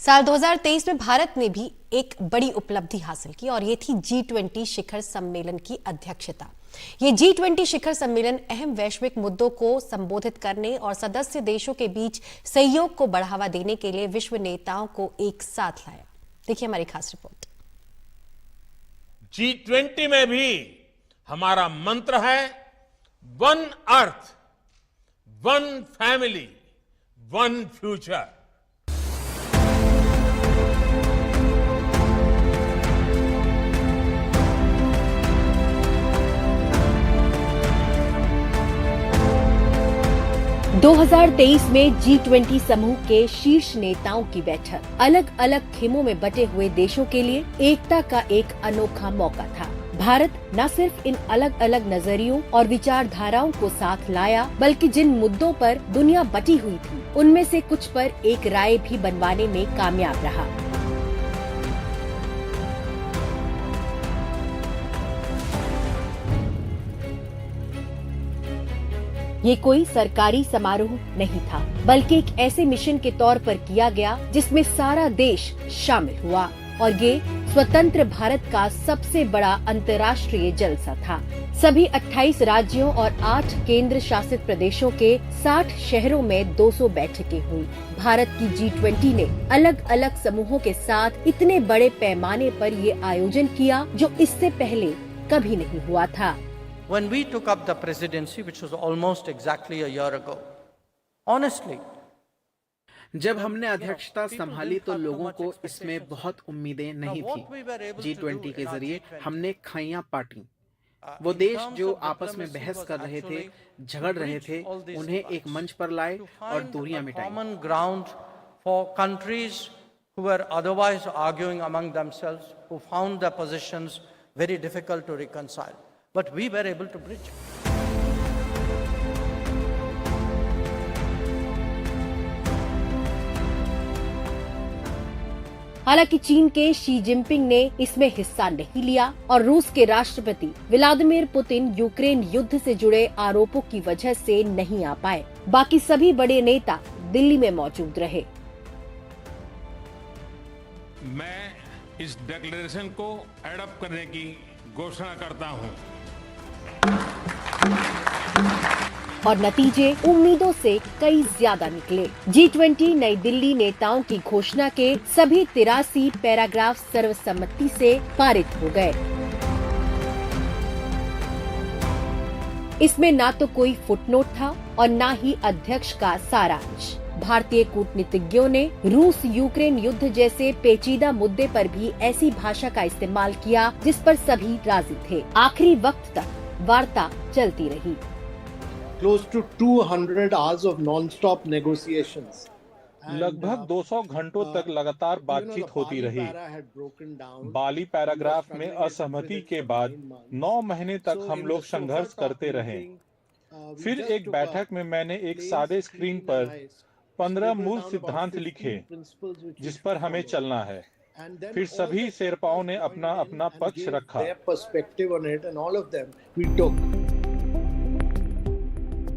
साल 2023 में भारत ने भी एक बड़ी उपलब्धि हासिल की और ये थी G20 शिखर सम्मेलन की अध्यक्षता। ये G20 शिखर सम्मेलन अहम वैश्विक मुद्दों को संबोधित करने और सदस्य देशों के बीच सहयोग को बढ़ावा देने के लिए विश्व नेताओं को एक साथ लाया। देखिए हमारी खास रिपोर्ट। G20 में भी हमारा मंत्र है one earth, one family, one future. दो 2023 में G20 समूह के शीर्ष नेताओं की बैठक अलग अलग खेमों में बटे हुए देशों के लिए एकता का एक अनोखा मौका था। भारत न सिर्फ इन अलग अलग नजरियों और विचारधाराओं को साथ लाया, बल्कि जिन मुद्दों पर दुनिया बटी हुई थी, उनमें से कुछ पर एक राय भी बनवाने में कामयाब रहा। ये कोई सरकारी समारोह नहीं था, बल्कि एक ऐसे मिशन के तौर पर किया गया जिसमें सारा देश शामिल हुआ और ये स्वतंत्र भारत का सबसे बड़ा अंतर्राष्ट्रीय जलसा था। सभी 28 राज्यों और 8 केंद्र शासित प्रदेशों के 60 शहरों में 200 बैठकें हुई। भारत की G20 ने अलग अलग समूहों के साथ इतने बड़े पैमाने पर ये आयोजन किया जो इससे पहले कभी नहीं हुआ था। When we took up the presidency, which was almost exactly a year ago, honestly, जब हमने अध्यक्षता संभाली तो लोगों को इसमें बहुत उम्मीदें नहीं थी। G20 के जरिए हमने खाइयां पाटी। वो देश जो आपस में बहस कर रहे थे, झगड़ रहे थे, उन्हें एक मंच पर लाए और दूरियां मिटाई। Common ground for countries who were otherwise arguing among themselves, who found their positions very difficult to reconcile. But we were able to bridge. हालांकि चीन के शी जिनपिंग ने इसमें हिस्सा नहीं लिया और रूस के राष्ट्रपति व्लादिमीर पुतिन यूक्रेन युद्ध से जुड़े आरोपों की वजह से नहीं आ पाए। बाकी सभी बड़े नेता दिल्ली में मौजूद रहे। मैं इस डिक्लेरेशन को एडॉप्ट करने की घोषणा करता हूं। और नतीजे उम्मीदों से कई ज्यादा निकले। G20 नई दिल्ली नेताओं की घोषणा के सभी 83 पैराग्राफ सर्वसम्मति से पारित हो गए। इसमें ना तो कोई फुटनोट था और ना ही अध्यक्ष का सारांश। भारतीय कूटनीतिज्ञों ने रूस यूक्रेन युद्ध जैसे पेचीदा मुद्दे पर भी ऐसी भाषा का इस्तेमाल किया जिस पर सभी राजी थे। आखिरी वक्त तक वार्ता चलती रही। Close to 200 hours of non-stop negotiations. लगभग 200 घंटों तक लगातार बातचीत होती रही। बाली पैराग्राफ में असहमति के बाद 9 महीने तक हम लोग संघर्ष करते रहे। फिर एक बैठक में मैंने एक सादे स्क्रीन पर 15 मूल सिद्धांत लिखे जिस पर हमें चलना है। फिर सभी शेरपाओं ने अपना अपना पक्ष रखा।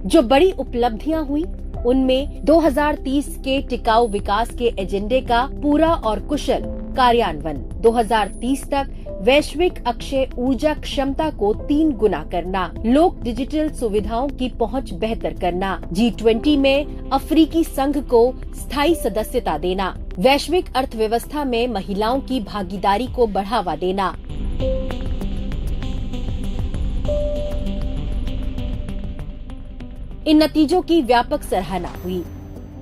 जो बड़ी उपलब्धियां हुई उनमें 2030 के टिकाऊ विकास के एजेंडे का पूरा और कुशल कार्यान्वयन, 2030 तक वैश्विक अक्षय ऊर्जा क्षमता को 3 गुना करना, लोक डिजिटल सुविधाओं की पहुंच बेहतर करना, G20 में अफ्रीकी संघ को स्थायी सदस्यता देना, वैश्विक अर्थव्यवस्था में महिलाओं की भागीदारी को बढ़ावा देना। इन नतीजों की व्यापक सराहना हुई।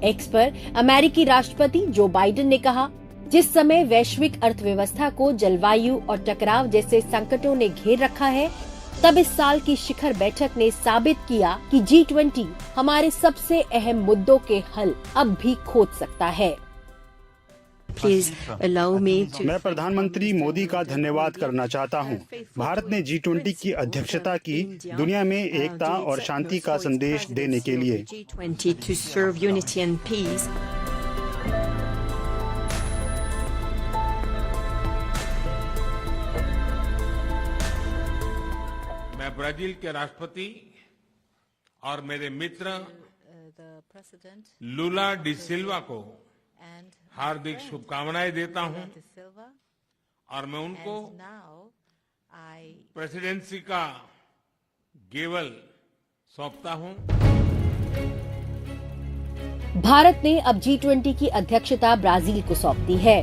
एक्स पर अमेरिकी राष्ट्रपति जो बाइडेन ने कहा, जिस समय वैश्विक अर्थव्यवस्था को जलवायु और टकराव जैसे संकटों ने घेर रखा है, तब इस साल की शिखर बैठक ने साबित किया कि G20 हमारे सबसे अहम मुद्दों के हल अब भी खोज सकता है। मैं प्रधानमंत्री मोदी का धन्यवाद करना चाहता हूं। भारत ने G20 की अध्यक्षता की दुनिया में एकता और शांति का संदेश देने के लिए। मैं ब्राजील के राष्ट्रपति और मेरे मित्र लूला डी सिल्वा को हार्दिक शुभकामनाएं देता हूं और मैं उनको प्रेसिडेंसी का गेवल सौंपता हूं। भारत ने अब G20 की अध्यक्षता ब्राजील को सौंप दी है,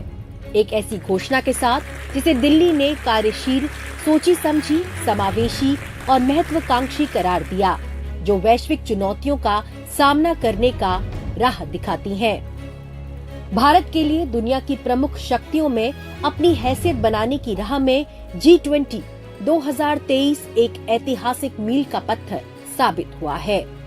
एक ऐसी घोषणा के साथ जिसे दिल्ली ने कार्यशील, सोची समझी, समावेशी और महत्वाकांक्षी करार दिया, जो वैश्विक चुनौतियों का सामना करने का राह दिखाती हैं। भारत के लिए दुनिया की प्रमुख शक्तियों में अपनी हैसियत बनाने की राह में G20 2023 एक ऐतिहासिक मील का पत्थर साबित हुआ है।